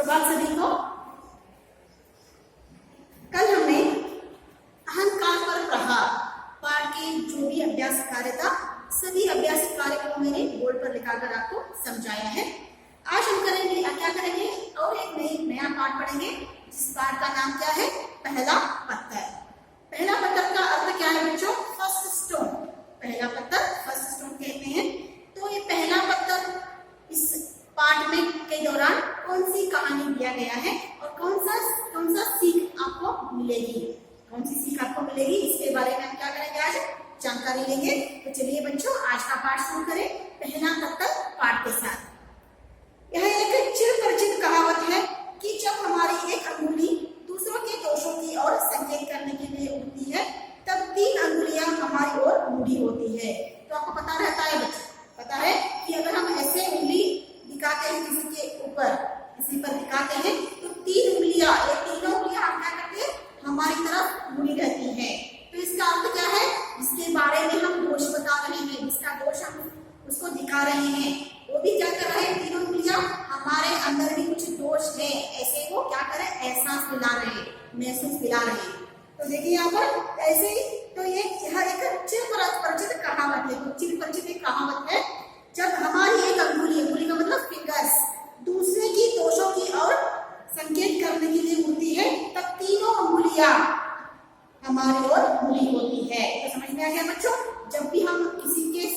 सुप्रभात सभी को। कल हमने अहंकार पर प्रहार पाठ के जो भी अभ्यास कार्य था, सभी अभ्यास कार्य को मैंने बोर्ड पर लिखाकर आपको समझाया है। आज हम करेंगे क्या करेंगे और एक नया पाठ पढ़ेंगे, जिस पाठ का नाम क्या है? पहला पत्थर। पहला पत्थर का अर्थ क्या है बच्चों? First stone. पहला पत्थर फर्स्ट स्टोन कहते हैं। तो ये पहला पत्थर इस पाठ में के दौरान कौन सी कहानी दिया गया है और कौन सा सीख आपको मिलेगी, कौन सी सीख आपको मिलेगी, इसके बारे में हम क्या करेंगे, आज जानकारी लेंगे। तो चलिए बच्चों, आज का पाठ शुरू करें पहला पत्थर पाठ के साथ। यह एक चिरपरिचित कहावत है कि जब हमारी एक अंगुली दूसरों के दोषों की ओर संकेत करने के लिए उठती है, तब 3 अंगुलियां हमारी ओर मुड़ी होती है। तो आपको पता रहता है बच्चों, पता है कि अगर हम ऐसे उंगली दिखाते हैं किसी के ऊपर, किसी पर दिखाते हैं, तो 3 उंगलियां, ये तीनों उंगलियां हम क्या करते हैं, हमारी तरफ मुड़ी रहती है। तो इसका अर्थ क्या है? जिसके बारे में हम दोष बता रहे हैं, जिसका दोष हम उसको दिखा रहे हैं, वो भी क्या कर रहे हैं, तीनों उंगलियां हमारे अंदर भी कुछ दोष है, ऐसे वो क्या करे, एहसास दिला रहे हैं, महसूस दिला रहे हैं। तो देखिए यहाँ पर ऐसे ही, तो ये यह एक चिरपरिचित कहावत है। तो चिरपरिचित एक कहावत है, जब हमारी एक अंगुली का मतलब फिंगर्स दूसरे की दोषों की ओर संकेत करने के लिए होती है, तब तीनों अंगुलियां हमारी ओर मुड़ी होती है। तो समझ में आ गया बच्चों? जब भी हम किसी के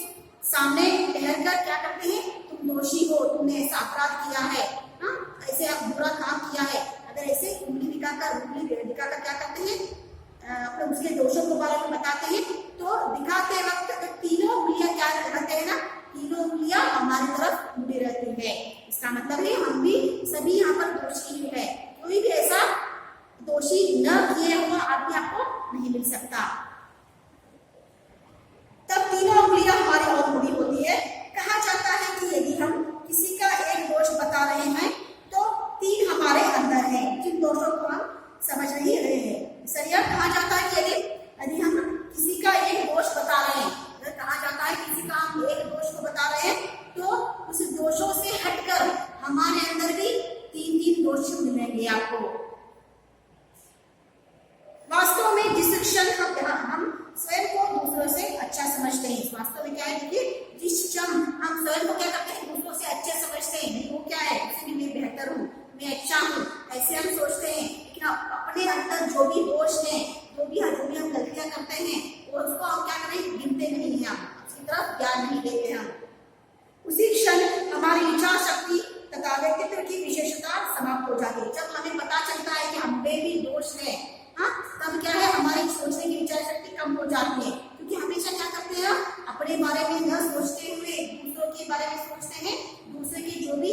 सामने ठहरकर क्या करते हैं, तुम दोषी हो, तुमने ऐसा अपराध किया है, ऐसे आप बुरा काम किया है, अगर ऐसे उंगली दिखाकर क्या करते हैं, अपने उसके दोषों के बारे में बताते हैं, तो दिखाते वक्त तीनों उंगलियां क्या रहते हैं ना, तीनों उंगलियां हमारी तरफ मुड़ी रहती है। इसका मतलब है हम भी सभी यहाँ पर दोषी है, कोई भी ऐसा दोषी न किए हुआ आदमी आपको नहीं मिल सकता। तब तीनों उंगलियां हमारी ओर मुड़ी होती है। कहा जाता है कि यदि हम किसी का एक दोष बता रहे हैं, तो 3 हमारे अंदर है, जिन दोषों को हम समझ नहीं रहे हैं। सरिया कहा जाता है कि यदि हम किसी का एक दोष बता रहे हैं, अगर कहा जाता है किसी का हम एक दोष को बता रहे हैं, तो उस दोषों से हटकर हमारे अंदर भी 3 दोष मिलेंगे आपको। वास्तव में जिस क्षण हम स्वयं को दूसरों से अच्छा समझते हैं, वास्तव में क्या है, देखिए जिस क्षण हम स्वयं को क्या करते हैं, दूसरों से अच्छे समझते हैं, नहीं वो क्या है, इसलिए मैं बेहतर हूँ, मैं अच्छा हूँ, ऐसे हम सोचते हैं। लेकिन अपने अंदर जो भी दोष है, जो भी हम गलतियां करते हैं, उसको हम क्या करें, गिनते नहीं हैं, हम उसकी तरफ ध्यान नहीं देते हम। उसी क्षण हमारी विचार शक्ति तथा व्यक्तित्व की विशेषता समाप्त हो जाती है। जब हमें पता चलता है कि हम में भी दोष है, तब क्या है, हमारी सोचने की विचार शक्ति कम हो जाती है, क्योंकि हमेशा क्या करते हैं, अपने बारे में न सोचते हुए दूसरों के बारे में सोचते हैं, दूसरे के जो भी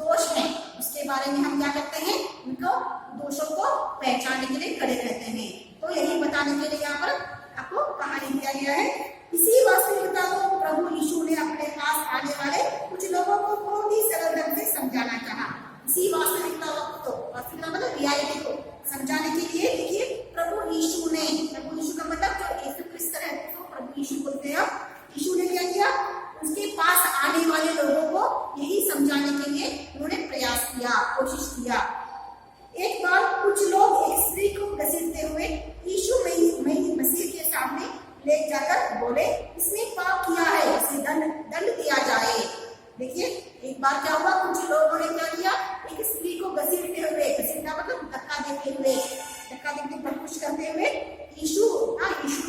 दोष है उसके बारे में हम क्या करते हैं, उनको दोषों को पहचानने के लिए खड़े रहते हैं। तो यही बताने के लिए यहाँ पर आपको कहानी दिया गया है। इसी वास्तविकता को प्रभु यीशु ने अपने पास आने वाले कुछ लोगों को बहुत ही सरल ढंग से समझाना चाहा। इसी वास्तविकता मतलब रियलिटी को समझाने के लिए देखिए प्रभु यीशु का मतलब जो यीशु क्रिस्त है, तो प्रभु यीशु बोलते हैं। यीशु ने क्या किया, उसके पास आने वाले लोगों को यही समझाने के लिए उन्होंने प्रयास किया, कोशिश किया। एक बार कुछ लोग एक स्त्री को घसीटते हुए यीशु मसीह के सामने ले जाकर बोले, इसने पाप किया है, इसे दंड दिया जाए। देखिए एक बार क्या हुआ, कुछ लोगों ने क्या किया, एक स्त्री को घसीटते हुए, घसीटना मतलब धक्का देते बदकुश करते हुए यीशु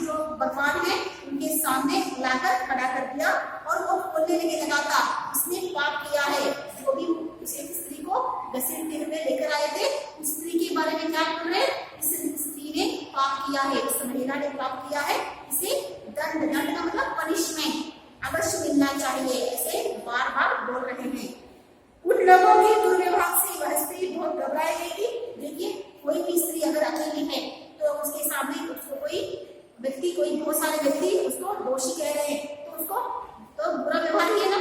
जो भगवान है उनके सामने लाकर खड़ा कर दिया, और वो बोलने लगा था, इसने पाप किया है। जो भी उस एक स्त्री को घसीटते हुए लेकर आए थे, उस स्त्री के बारे में क्या बोल रहे, इस स्त्री ने पाप किया है, इस महिला ने पाप किया है, इसे दंड का मतलब पनिशमेंट अवश्य मिलना चाहिए, ऐसे बार बार बोल रहे हैं। उन लोगों के दुर्व्यवहार से वह स्त्री बहुत घबराई गई थी। देखिए कोई भी स्त्री अगर अकेली है, तो उसके सामने उसको कोई बहुत सारे व्यक्ति उसको दोषी कह रहे हैं, तो उसको तो बुरा व्यवहार ही है ना,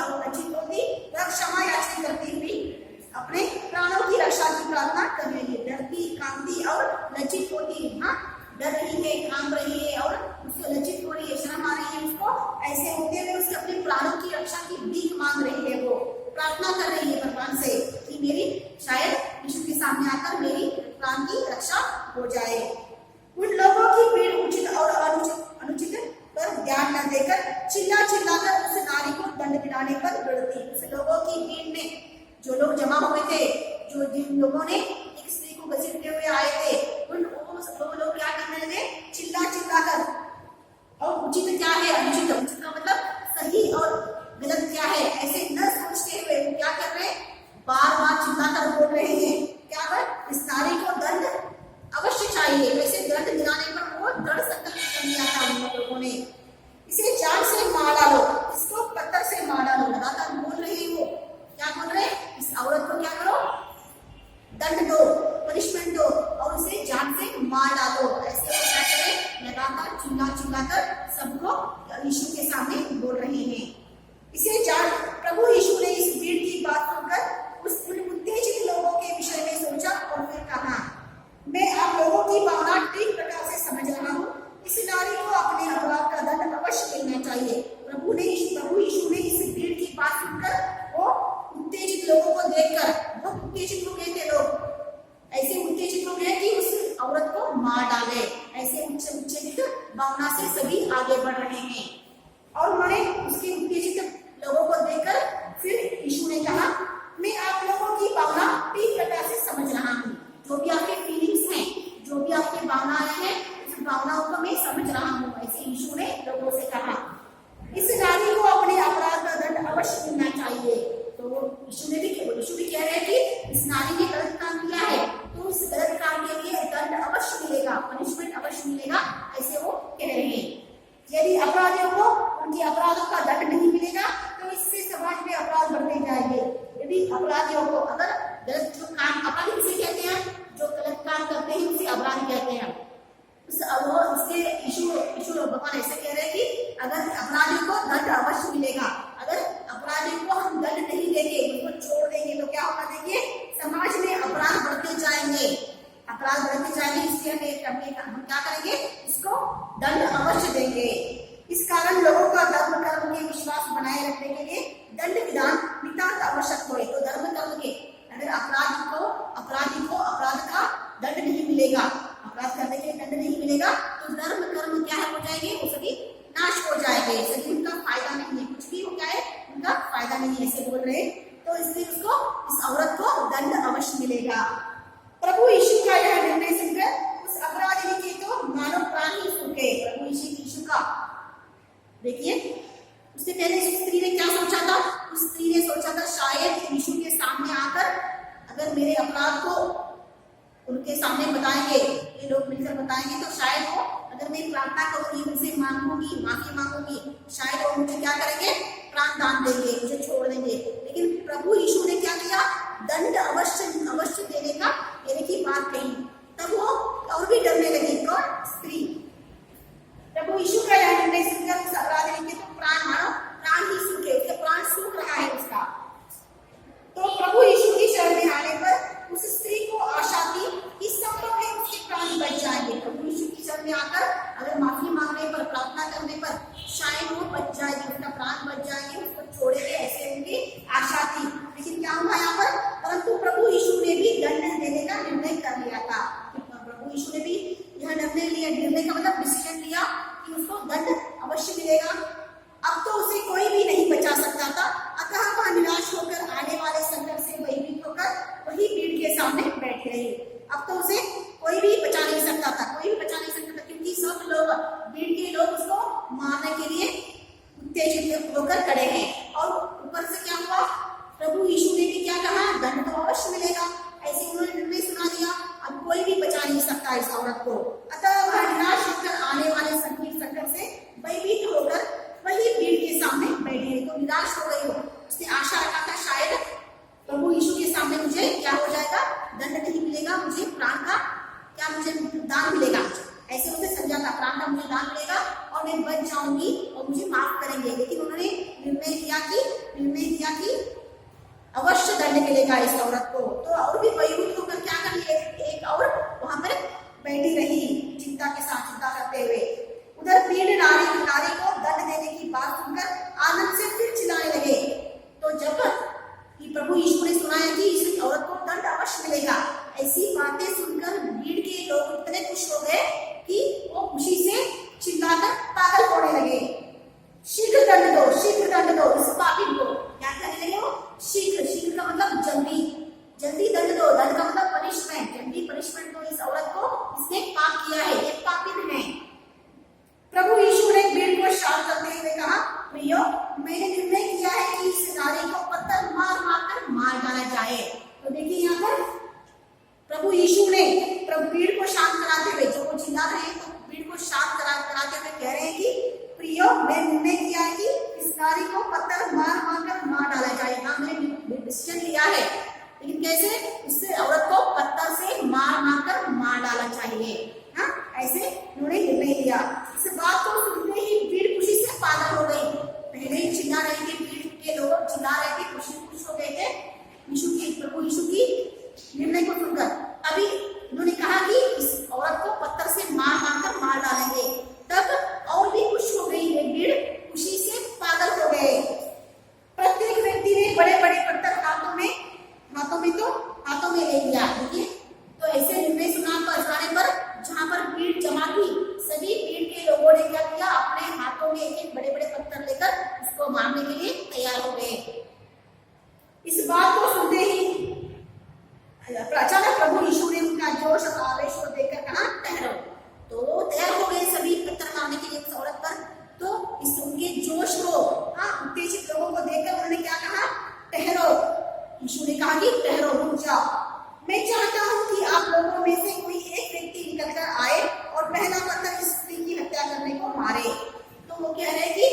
और लज्जित होती वह क्षमा याचना करती हुई अपने प्राणों की रक्षा की प्रार्थना कर रही है। डरती, कांपती और लज्जित होती है। हाँ, डर रही है, कांप रही है और उसको लज्जित हो रही है, शर्म आ रही है उसको। ऐसे होते हुए उसके अपने प्राणों की रक्षा की भीख मांग रही है, वो प्रार्थना कर रही है भगवान से कि मेरी शायद यीशु के सामने आकर मेरी प्राण की रक्षा हो जाए। उन लोगों की भीड़ उचित और अनुचित पर ध्यान न देकर चिल्लाकर उस नारी को दंड दिलाने पर दौड़ती। उस लोगों की भीड़ में जो लोग जमा हुए थे, जिन लोगों ने एक स्त्री को घसीटते हुए आए थे, वो लोग क्या करने लगे, चिल्ला कर। और उचित क्या है, अनुचित, उचित का मतलब सही और गलत क्या है, ऐसे न सोचते हुए वो क्या कर रहे हैं, बार चिल्लाकर बोल रहे हैं क्या कर, इस नारी को दंड अवश्य चाहिए। वैसे दंड दिलाने पर वो दृढ़ संकल्प कर लिया था उन लोगों ने। इसे जान से मार डालो, इसको पत्थर से मार डालो, लगातार बोल रहे हैं वो। क्या बोल रहे हैं, इस औरत को क्या करो, दंड दो, पनिशमेंट दो और उसे जान से मार डालो। ऐसे वो क्या करें, लगातार चिल्लाकर सबको यीशु के सामने बोल रहे हैं। इसे जान प्रभु यीशु ने इस भीड़ की बात सुनकर उन उत्तेजित लोगों के विषय में सोचा और फिर कहा, मैं आप लोगों की भावना ठीक प्रकार से समझ रहा हूँ। इस नारी को अपने अपराध का दंड अवश्य मिलना चाहिए। प्रभु यीशु ने इस भीड़ की बात सुनकर वो उत्तेजित लोगों को देखकर, बहुत उत्तेजित हो गए थे लोग, ऐसे उत्तेजित हो गए कि उस औरत को मार डाले। ऐसे उत्तेजित भावना से सभी आगे बढ़ रहे हैं। और उन्होंने उसके उत्तेजित लोगों को देखकर फिर यीशु ने कहा, मैं आप लोगों की भावना ठीक प्रकार से समझ रहा हूँ। जो भी आपके फीलिंग्स हैं, जो भी आपकी भावनाएं हैं, उस भावनाओं को मैं समझ रहा हूँ। ऐसे यीशु ने लोगों से कहा, इस नारी को अपने अपराध का दंड अवश्य मिलना चाहिए। तो यीशु भी कह रहे हैं कि इस नारी ने गलत काम किया है, तो इस गलत काम के लिए दंड अवश्य मिलेगा, पनिशमेंट अवश्य मिलेगा, ऐसे वो कह रहे हैं। यदि अपराधियों को उनके अपराधों का दंड नहीं मिलेगा तो इससे समाज में अपराध बढ़ते जाएंगे। यदि अपराधियों को अगर गलत जो काम, अपराधी किसे कहते हैं, जो गलत काम करते हैं उसे अपराधी कहते हैं। उसके यीशु भगवान ऐसे कह रहे हैं कि अगर अपराधियों को दंड अवश्य मिलेगा, अगर अपराधियों को हम दंड नहीं देंगे, उनको छोड़ देंगे तो क्या होगा, देखिए समाज में अपराध बढ़ते जाएंगे, इसलिए हम क्या करेंगे, इसको दंड अवश्य देंगे। इस कारण लोगों का धर्म कर्म के विश्वास बनाए रखने के लिए दंड विधान नितांत आवश्यक हो। तो धर्म कर्म के अगर अपराधी को अपराध का दंड नहीं मिलेगा, अपराध करने के दंड नहीं मिलेगा, तो धर्म कर्म क्या हो जाएंगे, वो सभी नाश हो जाएंगे, सभी उनका फायदा नहीं है, कुछ भी हो क्या है, उनका फायदा नहीं है, ऐसे बोल रहे। तो इसलिए इस औरत को दंड अवश्य मिलेगा। प्रभु यीशु का यह निर्णय सुनकर उस अपराधी के तो मानव प्राण ही सूखे। प्रभु यीशु का देखिए, उससे पहले उस स्त्री ने क्या सोचा था, उस स्त्री ने सोचा था शायद यीशु के सामने आकर अगर मेरे अपराध को उनके सामने बताएंगे, ये लोग मिलकर बताएंगे, तो शायद वो, अगर मैं प्रार्थना करूंगी, उनसे मांगूंगी, माफी मांगूंगी, शायद वो मुझे क्या करेंगे, प्राण दान देंगे, मुझे छोड़ देंगे। लेकिन प्रभु यीशु ने क्या किया, दंड अवश्य देने की बात कही। तब वो और भी डरने लगी, कौन, स्त्री। प्रभु यीशु का यह निर्णय सुनकर उस अपराधी के तो प्राण ही सूखे, उसका प्राण सूख रहा है उसका। तो प्रभु यीशु की शरण में आने पर उस स्त्री को आशा थी कि संभव है उसके प्राण बच जाएंगे। प्रभु यीशु की शरण में आकर अगर माफी मांगने पर, प्रार्थना करने पर शायद वो बच जाएगी, उसका प्राण बच जाएंगे, उसको छोड़ेंगे, ऐसे उनकी आशा थी। लेकिन क्या हुआ यहाँ पर, परंतु प्रभु यीशु ने भी दंड देने का निर्णय कर लिया था। प्रभु यीशु ने भी यह निर्णय का मतलब डिसीजन लिया कि उसको दंड अवश्य मिलेगा। अब तो उसे कोई भी नहीं बचा सकता था, अतः वह निराश होकर आने वाले संकट से भयभीत होकर वही भीड़ के सामने बैठी रही। अब तो उसे कोई भी बचा नहीं सकता था, क्योंकि सब लोग, भीड़ के लोग उसको मारने के लिए उत्तेजित होकर खड़े हैं। और ऊपर से क्या हुआ, प्रभु यीशु ने भी क्या कहा, दंड तो अवश्य मिलेगा, ऐसे उन्होंने निर्णय सुना दिया। अब कोई भी बचा नहीं सकता इस औरत को, अतः वह निराश होकर आने वाले संकट से भयभीत होकर वही भीड़ के सामने बैठी है। तो निराश हो गई हो, उसने आशा रखा था शायद प्रभु यीशु के सामने मुझे क्या हो जाएगा, दंड नहीं मिलेगा, मुझे प्राण का क्या, मुझे दान मिलेगा, ऐसे उसे समझा था, प्राण का मुझे दान मिलेगा और मैं बच जाऊंगी और मुझे माफ करेंगे। लेकिन उन्होंने निर्णय दंड मिलेगा इस औरत को। तो और भी भयभीत होकर क्या कर लिए, एक और वहां पर बैठी रही चिंता के साथ, चिंता करते हुए। उधर पीड़ नारी को दंड देने की बात सुनकर आनंद से फिर चिल्लाने लगे। तो जब प्रभु यीशु ने सुना है कि इस औरत को दंड अवश्य मिलेगा, ऐसी बातें सुनकर भीड़ के लोग इतने खुश हो गए कि वो खुशी से चिल्लाकर पागल होने लगे। शीघ्र दंड दो, शीघ्र दंड दो इस पापी को। क्या कहने लगे वो? शीघ्र, शीघ्र का मतलब जल्दी, जल्दी दंड दो। दंड का मतलब पनिशमेंट, जल्दी पनिशमेंट दो इस औरत को, इसने पाप किया है, ये पापी है। प्रभु यीशु ने भीड़ को शांत करते हुए कहा, प्रियो, मैंने निर्णय किया है कि इस नारी को पत्थर मार मार कर मार डाला जाए। तो देखिए यहाँ पर प्रभु यीशु ने भीड़ को शांत कराते हुए, जो वो चिल्ला रहे हैं, तो भीड़ को शांत कराते हुए कह रहे हैं कि प्रियो, मैं निर्णय किया है कि इस नारी को पत्थर मार मार कर मार डाला जाए। हाँ, मैंने डिसीजन लिया है, लेकिन कैसे? इससे औरत को पत्थर से मार मार कर मार डाला चाहिए। हाँ, ऐसे उन्होंने निर्णय लिया। इस बात को सुनते ही भीड़ खुशी से पागल हो गई। पहले ही चिल्ला रहे थे, भीड़ के लोग चिल्ला रहे थे, खुश हो गए थे प्रभु यीशु की निर्णय को सुनकर। अभी उन्होंने कहा कि इस औरत को पत्थर से मार मार कर मार डालेंगे, तब और भी खुश हो गई है भीड़, खुशी से पागल हो गए। प्रत्येक व्यक्ति ने बड़े बड़े पत्थर हाथों में ले लिया। देखिए, तो ऐसे निर्णय सुनाने पर जहाँ पर भीड़ जमा थी, सभी भीड़ के लोगों ने क्या किया, अपने हाथों में एक बड़े बड़े पत्थर लेकर उसको मारने के लिए तैयार हो गए। इस बात को सुनते ही अचानक प्रभु यीशु ने उनका जोश और आवेश को देखकर कहा, ठहरो। तो तैयार हो गए सभी पत्थर मारने के लिए उस औरत पर। तो इस उनके जोश को, उत्तेजित लोगों को देखकर उन्होंने क्या कहा, ठहरो। यीशु ने कहा कि ठहरो, रुक जाओ। मैं चाहता हूँ कि आप लोगों में से कोई एक व्यक्ति निकलकर आए और पहला पत्थर इस स्त्री की हत्या करने को मारे। तो वो कह रहे हैं कि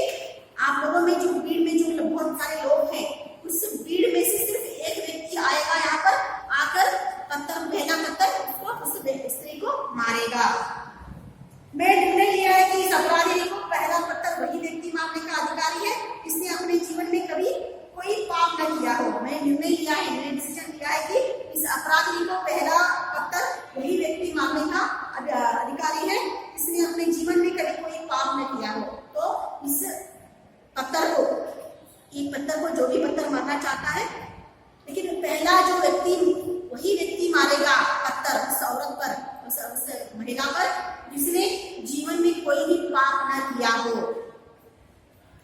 आप लोगों में जो भीड़ में जो बहुत सारे लोग हैं, उस भीड़ में से सिर्फ एक व्यक्ति आएगा यहाँ पर, आकर पहला पत्थर उस स्त्री को मारेगा। मैं निर्णय लिया है कि इस अपराधी को पहला पत्थर वही व्यक्ति मारने का अधिकारी है जिसने अपने जीवन में कभी कोई पाप न किया हो। मैं निर्णय लिया है, मैंने डिसीजन लिया है कि इस अपराधी को पहला पत्थर वही व्यक्ति मारने का अधिकारी है जिसने अपने जीवन में कभी कोई पाप न किया हो। तो इस पत्थर को, एक पत्थर को जो भी पत्थर मारना चाहता है, लेकिन पहला जो व्यक्ति, वही व्यक्ति मारेगा पत्थर उस औरत पर, उस महिला पर जिसने जीवन में कोई भी पाप न किया हो।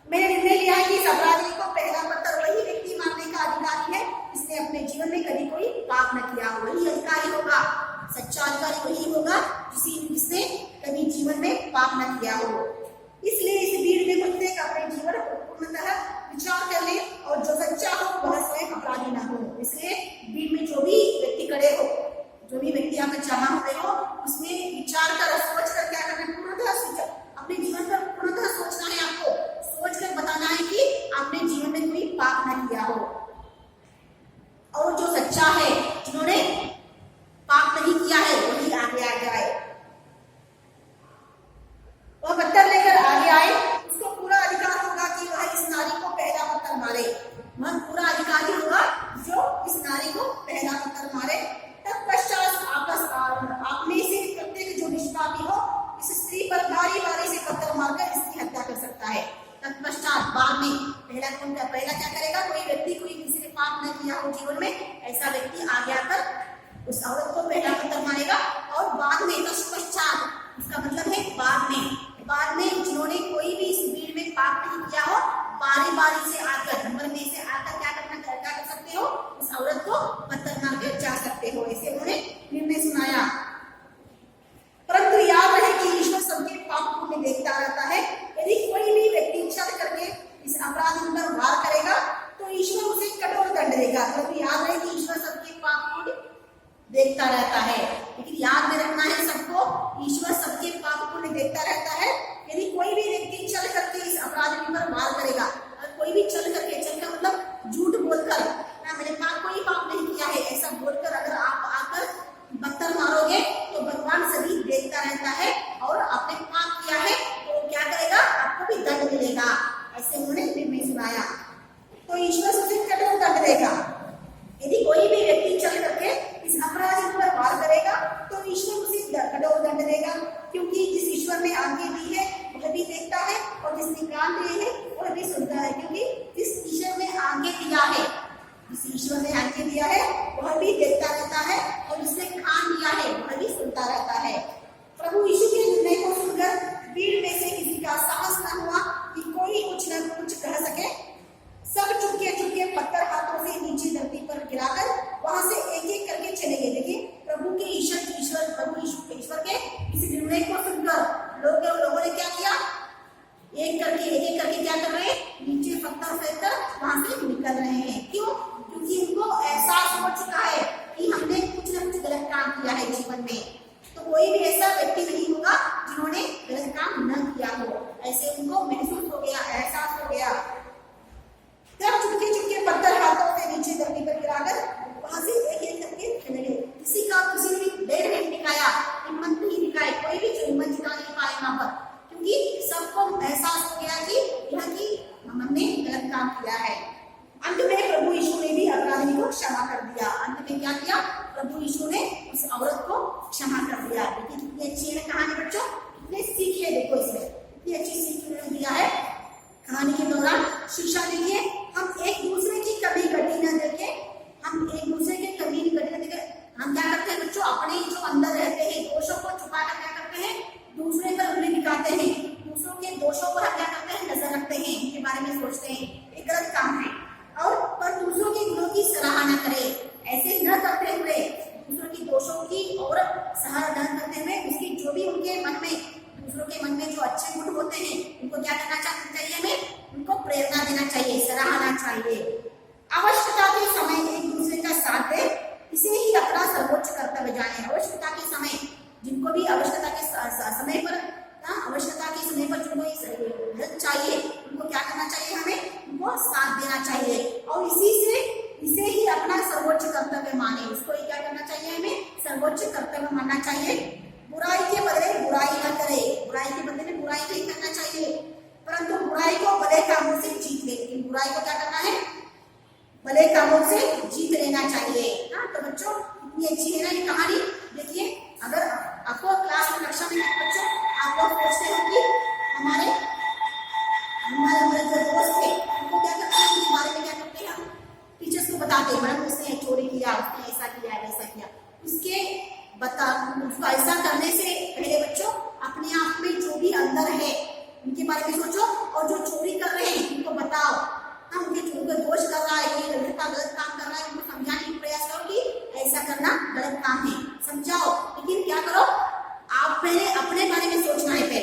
मैंने निर्णय लिया है कि इस अपराधी को पहला पत्थर वही व्यक्ति मारने का अधिकारी है जिसने अपने जीवन में कभी कोई पाप न किया हो। वही अधिकारी होगा, सच्चा अधिकारी वही होगा जिसने कभी जीवन में पाप न किया हो। इसलिए इस भीड़ में प्रत्येक अपने जीवन को पूर्णतः विचार कर ले और जो सच्चा हो वह स्वयं अपराधी न हो। इसलिए भीड़ में जो भी व्यक्ति खड़े हो, जो भी व्यक्ति यहाँ पर जमा हुए हो, उसमें विचार कर, सोच कर क्या करना है, पूर्णतः अपने जीवन पर पूर्णतः सोचना है। आपको सोच कर बताना है कि आपने जीवन में कोई पाप न किया हो। और जो सच्चा है, जिन्होंने पाप नहीं किया है, वही आगे आ जाए। वह पत्थर लेकर आगे आए। उसको पूरा अधिकार होगा कि वह इस नारी को पहला पत्थर मारे। वह पूरा अधिकारी होगा जो इस नारी को पहला पत्थर मारे। तत्पश्चात आप में से प्रत्येक जो निष्पापी हो, इस स्त्री पर बारी बारी से पत्थर मारकर इसकी हत्या कर सकता है। तत्पश्चात बाद में पहला क्या करेगा, कोई व्यक्ति कोई किसी ने पाप न किया हो जीवन में, ऐसा व्यक्ति आगे आकर उस औरत को पहला पत्थर मारेगा। और बाद में, तत्पश्चात इसका मतलब है बाद में जिन्होंने कोई भी इस भीड़ में पाप नहीं किया हो, बारी बारी से आकर, नंबर में से आकर क्या कर सकते हो, उस औरत को पत्थर मार कर जा सकते हो। ऐसे उन्होंने निर्णय सुनाया। परंतु याद रहे कि ईश्वर सबके पाप को देखता रहता है। यदि कोई भी व्यक्ति चल करके इस अपराधी पर वार करेगा तो ईश्वर उसे कठोर दंड देगा। परंतु याद रहे कि ईश्वर सबके पाप को देखता रहता है। लेकिन याद में रखना है सबको, ईश्वर सबके पाप को देखता रहता है। यदि कोई भी व्यक्ति चल करके इस अपराधी पर वार करेगा, और कोई भी चल मतलब झूठ बोलकर, मैंने कोई पाप नहीं किया है ऐसा बोलकर अगर आप आकर पत्थर मारोगे तो भगवान सभी देखता रहता है, और आपने पाप किया है तो क्या करेगा, आपको भी दंड मिलेगा। ऐसे उन्होंने निर्णय सुनाया। तो ईश्वर उसे कठोर दंड देगा। में आज्ञा दी है वह भी देखता है, और जिसने कान दिए हैं वह भी सुनता है। क्योंकि जिस ईश्वर ने आज्ञा दिया है, जिस ईश्वर ने आज्ञा दिया है वह भी देखता रहता है, और जिसने कान दिया है वह भी सुनता रहता है। प्रभु यीशु के निर्णय को सुनकर भीड़ में से किसी का साहस न हुआ कि कोई कुछ न कुछ कह सके। सब चुपके चुपके पत्थर हाथों से नीचे धरती पर गिराकर वहां से एक एक करके चले गए। देखिए प्रभु के ईश्वर के इस निर्णय को सुनकर लोगों ने क्या किया, एक एक करके क्या कर रहे हैं, नीचे पत्थर फेंककर वहां से निकल रहे हैं। क्यों? क्योंकि उनको एहसास हो चुका है कि हमने कुछ न कुछ गलत काम किया है जीवन में। तो कोई भी ऐसा व्यक्ति नहीं होगा जिन्होंने गलत काम न किया हो, ऐसे उनको महसूस हो गया, एहसास हो गया। जब चुपके चुपके पत्थर हाथों से नीचे धरती पर गिराकर वहां से एक एक करके चले गए। किसी ने भी डेढ़ नहीं दिखाया, हिम्मत नहीं दिखाई, कोई भी हिम्मत दिखा नहीं पाए वहां पर, क्योंकि सबको एहसास हो गया कि हमने गलत काम किया है। अंत में प्रभु यीशु ने भी अपराधी को क्षमा कर दिया। अंत में क्या किया, प्रभु यीशु ने उस औरत को क्षमा कर दिया। देखिए कितनी अच्छी है कहानी बच्चों, कितने सीख है, देखो इसमें कितनी अच्छी सीख उन्होंने दिया है। कहानी के दौरान शिक्षा देखिए, हम एक दूसरे की कमी घटी न देखें, हम एक दूसरे के कमी घटी न देखें। हम क्या करते हैं बच्चों, अपने जो अंदर रहते हैं दोषों को छुपा कर क्या करते हैं, दूसरे पर उंगली दिखाते हैं, दूसरों के दोषों पर हम क्या करते हैं, नजर रखते हैं, उनके बारे में सोचते हैं, एक गलत काम है। और पर दूसरों के गुणों की सराहना करें, ऐसे न करते हुए, दूसरों की दोषों की और सराहना न करते हुए, उसकी जो भी उनके मन में, दूसरों के मन में जो अच्छे गुण होते हैं उनको क्या करना चाहिए, हमें उनको प्रेरणा देना चाहिए, सराहना चाहिए। आवश्यकता के समय एक दूसरे का साथ दे, इसे ही अपना सर्वोच्च कर्तव्य जाने। आवश्यकता के समय, जिनको भी आवश्यकता के समय पर जिनको हेल्प चाहिए उनको क्या करना चाहिए, हमें उनको साथ देना चाहिए, और इसे ही अपना सर्वोच्च कर्तव्य माने। इसको क्या करना चाहिए, हमें सर्वोच्च कर्तव्य मानना चाहिए। बुराई के बदले बुराई न करे, बुराई के बदले बुराई नहीं करना चाहिए, परंतु बुराई को भले कामों से जीत ले। लेकिन बुराई को क्या करना है, भले कामों से जीत लेना चाहिए। हाँ, तो बच्चों इतनी अच्छी है ना ये कहानी। देखिए अगर आपको क्लास में, कक्षा में बच्चों आप लोग सोचते हो कि हमारे जो दोस्त थे उनको क्या करते हैं, उनके बारे में क्या करते हैं, टीचर्स को बताते हैं, मैडम उसने चोरी किया, उसने ऐसा किया, वैसा किया। उसको ऐसा करने से पहले बच्चों अपने आप में जो भी अंदर है उनके बारे में सोचो, और जो चोरी कर रहे हैं उनको बताओ। हाँ, उनके दोष कर रहा है, ये गलत काम कर रहा है, उनको समझाने की प्रयास करो कि ऐसा करना गलत काम है, समझाओ। लेकिन क्या करो, आप पहले अपने बारे में सोचना है पहले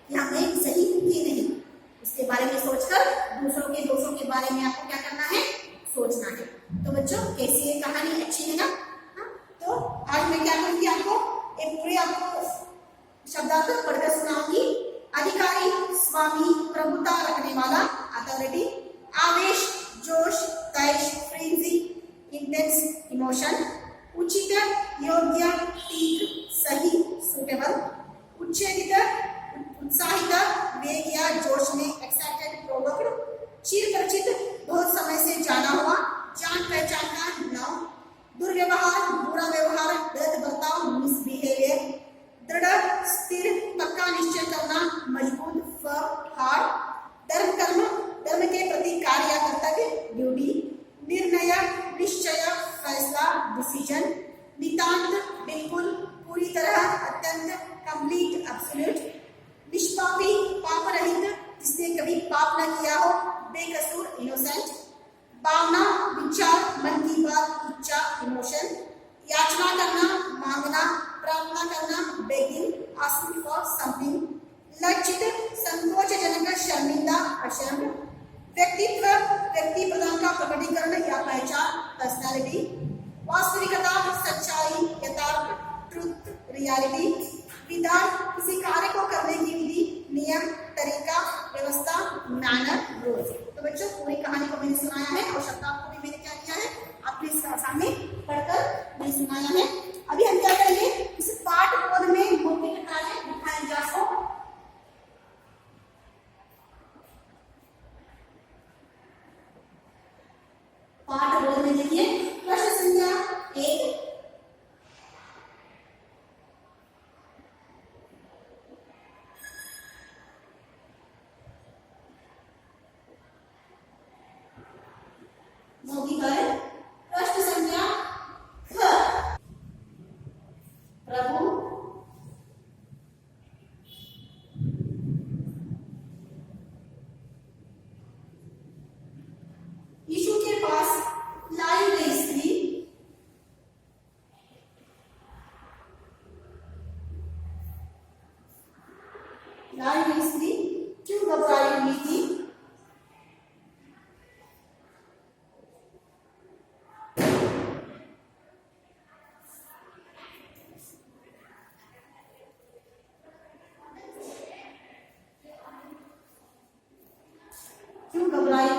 कि हमें सही कि नहीं, उसके बारे में सोचकर दूसरों के दोषों के बारे में आपको क्या करना है, सोचना है। तो बच्चों कैसी ये कहानी अच्छी है ना। हाँ, तो आज मैं क्या करूँगी, आपको एक पूरे आपको शब्दार्थ पढ़कर सुनाऊंगी। अधिकारी, स्वामी, प्रभुता रखने वाला, अथॉरिटी, आवेश, जोश, तैश, फ्रेंजी, इंटेंस, इमोशन, उचित, योग्य, तीव्र, सही, सूटेबल, उच्छेदित, उत्साहित, वेग या जोश में, एक्साइटेड, प्रोवोक्ड, चिरपरिचित, बहुत समय से जाना हुआ, जान पहचान का, नाउन, दुर्व्यवहार, बुरा व्यवहार, गलत बर्ताव, मिसबिहेवियर, दृढ़, स्थिर, पक्का निश्चय करना, मजबूत, फर्म, हार्ड, धर्म के प्रति कार्य या कर्तव्य, ड्यूटी, निर्णय, निश्चय, फैसला, डिसीजन, नितांत, बिल्कुल, पूरी तरह, अत्यंत, कंप्लीट, एब्सोल्यूट, निष्पापी, पाप रहित, जिसने कभी पाप न किया हो, बेकसूर, इनोसेंट, भावना, विचार, मन की बात, इच्छा, इमोशन, याचना करना, मांगना, प्रार्थना करना, बेगिंग, आस्किंग फॉर समथिंग, लज्जित, संकोचजनक, शर्मिंदा, अशर्म, व्यक्तित्व, व्यक्ति प्रदान का प्रकटीकरण या पहचान, पर्सनालिटी, वास्तविकता, सच्चाई, यथार्थ, ट्रुथ, रियलिटी, विधान, किसी कार्य को करने की विधि, नियम, तरीका, व्यवस्था, मैनर, रूल्स। तो बच्चों पूरी कहानी को मैंने सुनाया है, और शब्दार्थ को भी मैंने क्या किया है, आपके सामने पढ़कर मैंने सुनाया है। अभी हम क्या करेंगे, इस पाठ बोध में मौखिक कार्य दिखाए जा सको। पाठ बोध में देखिए प्रश्न संख्या 1,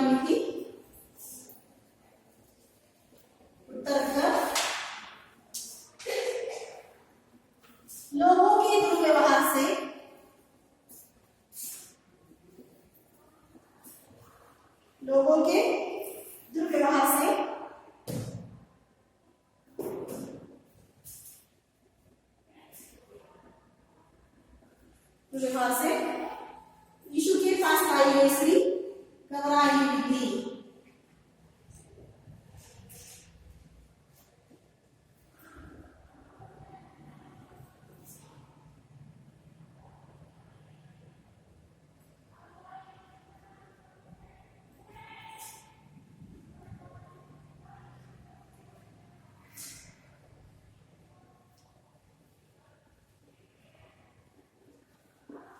हुई थी? उत्तर घ। लोगों के दुर्व्यवहार से लोगों के दुर्व्यवहार से यीशु के पास आई गई स्त्री घबराई हुई थी।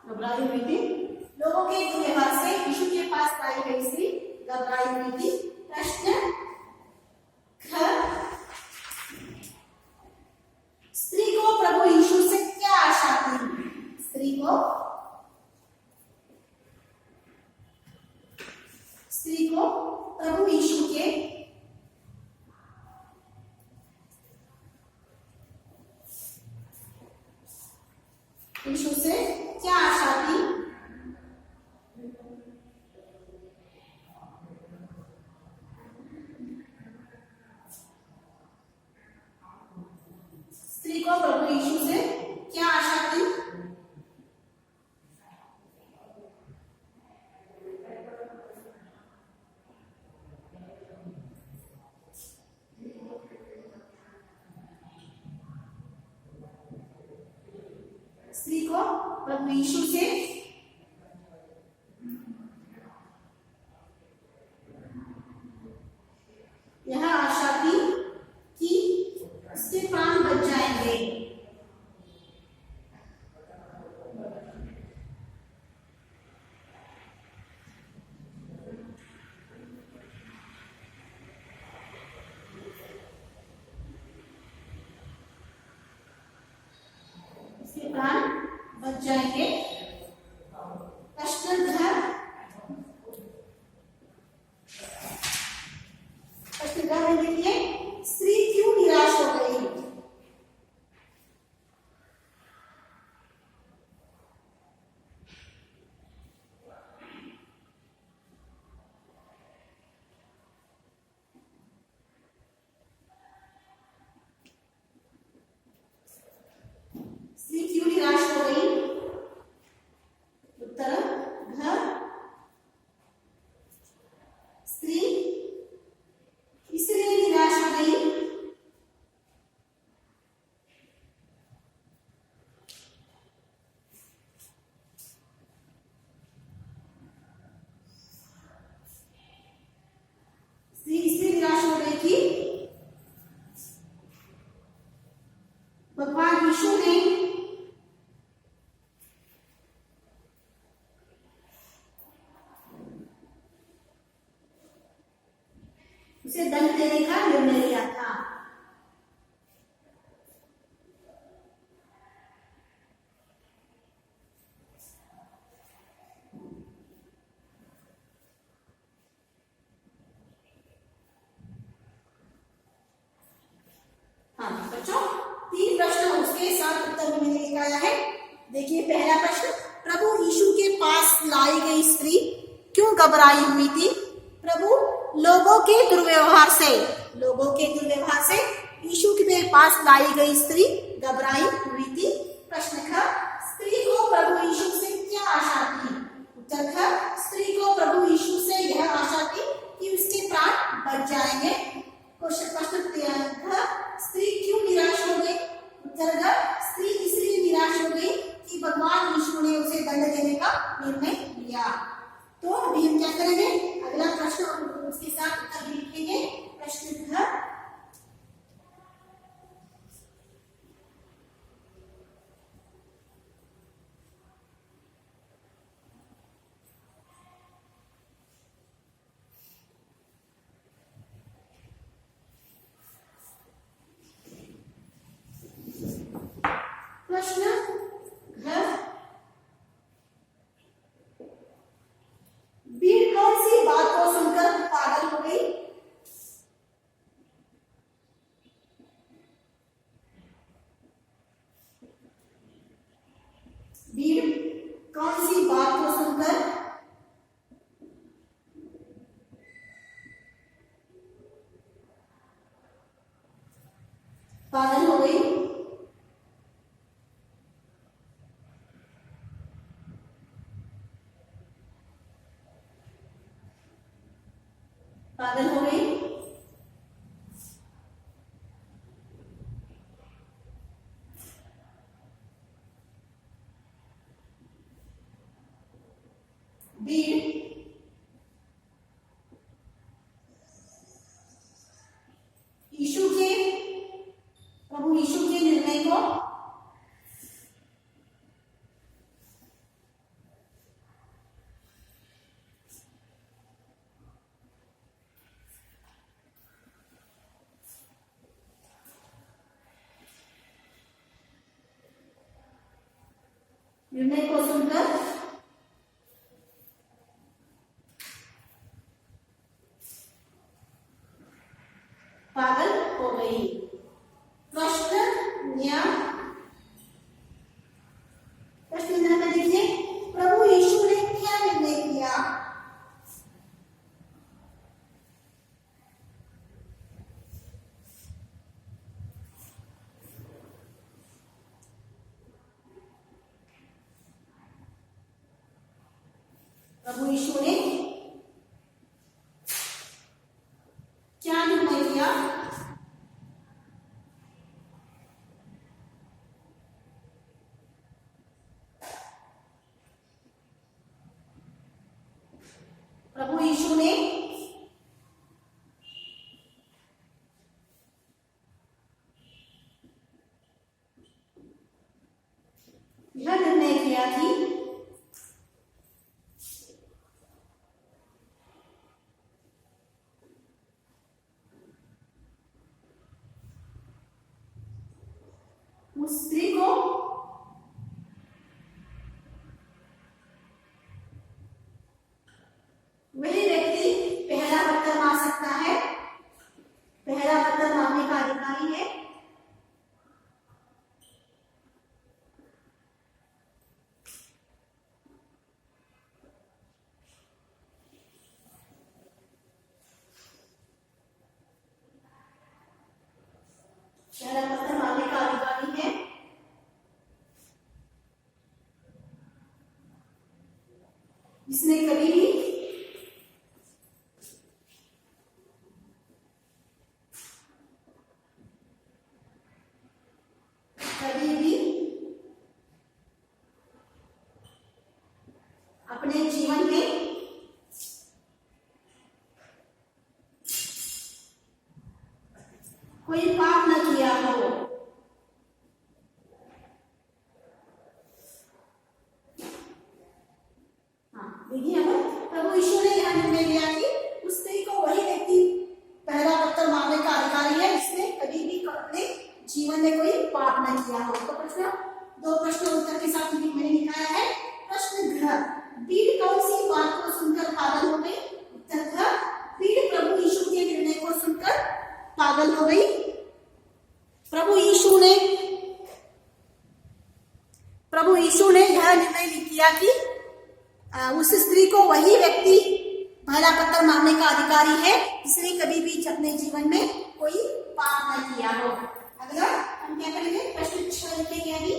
घबराई हुई थी। लोगों के दुर्व्यवहार से यीशु के पास आई गई स्त्री घबराई हुई थी। प्रश्न ख। स्त्री को प्रभु यीशु से क्या आशा थी? स्त्री को प्रभु यीशु के से क्या आशा थी? स्त्री को प्रभु यीशु से क्या आशा थी? स्त्री को प्रभु यीशु से यह आशा थी कि उसके प्राण बच जाएंगे। उसके प्राण बच जाएंगे। प्रश्न घ। प्रश्न घ में देखिए, स्त्री क्यों निराश हो गई? स्त्री क्यों निराश हो गई? उत्तर घ। स्त्री इसलिए निराश हो गई कि भगवान यीशु ने उसे दंड देने का निर्णय लिया था। हाँ बच्चों, 3 प्रश्न उसके साथ उत्तर भी मैंने लिखाया है। देखिए पहला प्रश्न, प्रभु यीशु के पास लाई गई स्त्री क्यों घबराई हुई थी? प्रभु लोगों के दुर्व्यवहार से यीशु के पास लाई गई स्त्री घबराई हुई थी। प्रश्न ख, स्त्री को प्रभु यीशु से क्या आशा थी? उत्तर ख, स्त्री को प्रभु यीशु से यह आशा थी कि उसके प्राण बच जाएंगे। प्रश्न ख, स्त्री क्यों निराश हो गई? उत्तर ग, स्त्री इसलिए निराश हो गई कि भगवान यीशु ने उसे दंड देने का निर्णय लिया। तो अभी हम क्या करेंगे, अगला प्रश्न और उसके साथ उत्तर भी लिखेंगे। प्रश्न ख, प्रश्न घ, भीड़ कौन सी बात को सुनकर पागल हो गई, पागल हो गई, भीड़, यीशु के, प्रभु यीशु के निर्णय को, निर्णय को सुनकर पागल हो गई। प्रश्न न्याय, प्रश्न में देखिए प्रभु यीशु ने क्या निर्णय किया। प्रभु यीशु ने क्या निर्णय किया। प्रभु यीशु ने यह निर्णय किया कि उस स्त्री को वही व्यक्ति पहला पत्थर मार सकता है, पहला पत्थर मारने का अधिकारी है। पहला पत्थर मारने का अधिकारी है। इसने कभी भी अपने जीवन में कोई पाप न किया हो। देखिए प्रभु यीशु ने यह निर्णय लिया कि उस स्त्री को वही व्यक्ति पहला पत्थर मारने का अधिकारी है जिसने कभी भी अपने जीवन में कोई पाप न किया हो। तो प्रश्न दो प्रश्न उत्तर के साथ मैंने दिखाया है। प्रश्न घ, भीड़ कौन सी बात को सुनकर पागल हो गई। उत्तर घ, भीड़ प्रभु यीशु के निर्णय को सुनकर पागल हो गई। प्रभु यीशु ने यह निर्णय किया कि उस स्त्री को वही व्यक्ति पहला पत्थर मारने का अधिकारी है जिसने कभी भी अपने जीवन में कोई पाप न किया हो। अगला हम क्या करेंगे, प्रश्न 6 लिखेंगे अभी।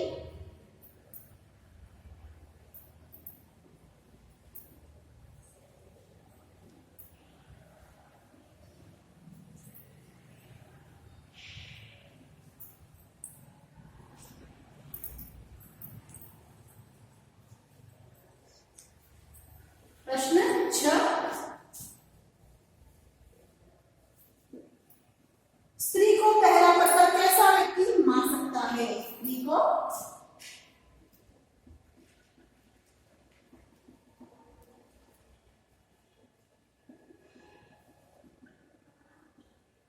प्रश्न 6, स्त्री को पहला पत्थर कैसा व्यक्ति मार सकता है।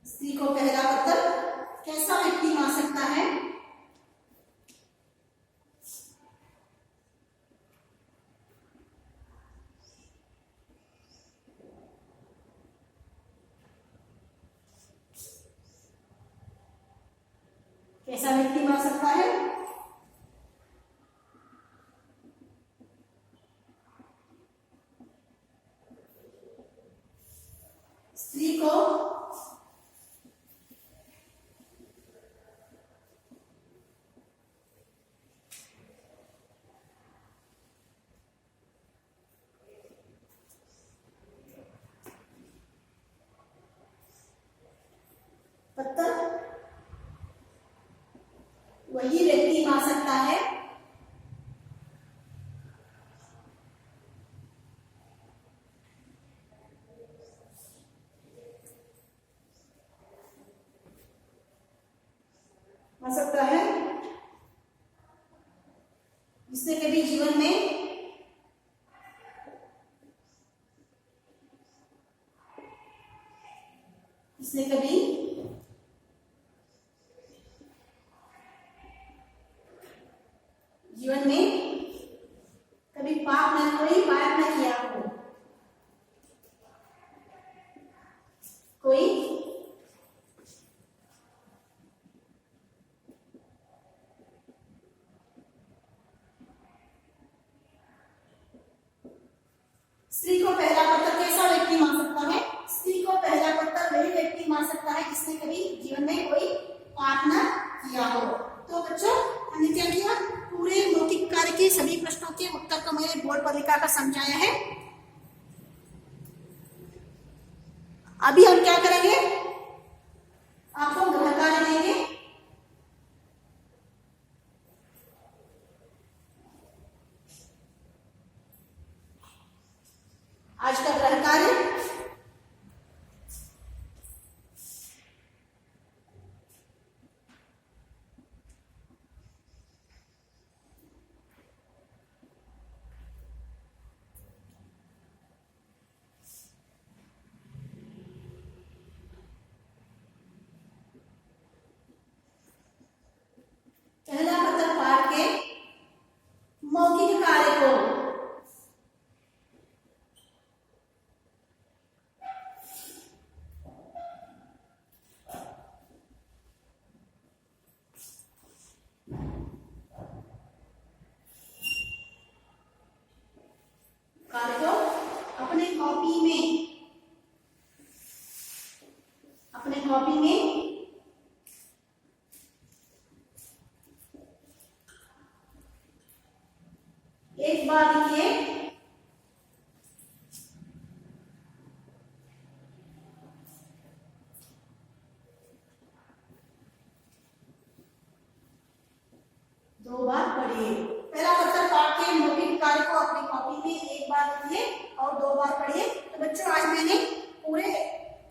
स्त्री को पहला पत्थर कैसा व्यक्ति मार सकता है। कैसा व्यक्ति मार सकता है। स्त्री को वही व्यक्ति आ सकता है जिसने कभी जीवन में कभी पाप न किया हो, कोई स्त्री को पहला पत्र कैसा व्यक्ति मान सकता है? स्त्री को पहला पत्र वही व्यक्ति मान सकता है जिसने कभी जीवन में कोई पाप न किया हो। तो बच्चों, हमने क्या किया, पूरे मौखिक कार्य के सभी प्रश्नों के उत्तर को मैंने बोर्ड पर लिखा कर समझाया है। अभी हम क्या करेंगे, आपको गृह कार्य देंगे। आज का गृह कार्य पहला पत्र पाठ के मौखिक कार्य को अपने कॉपी में एक बार लिखिए, दो बार पढ़िए। पहला पत्र पाठ के मौखिक कार्य को अपनी कॉपी में एक बार लिखिए और दो बार पढ़िए। तो बच्चों, आज मैंने पूरे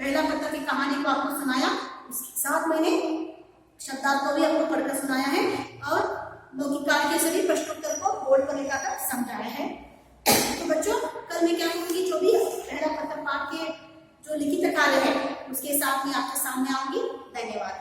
पहला पत्र की कहानी को आपको सुनाया, इसके साथ मैंने शब्दार्थ को भी आपको पढ़कर सुनाया है और मौखिक कार्य के सभी प्रश्नोत्तर को बोर्ड पर लिखाकर समझाया है। तो बच्चों, कल मैं क्या करूंगी, जो भी पहला पत्र पाठ के जो लिखित कार्य है उसके साथ मैं आपके सामने आऊंगी। धन्यवाद।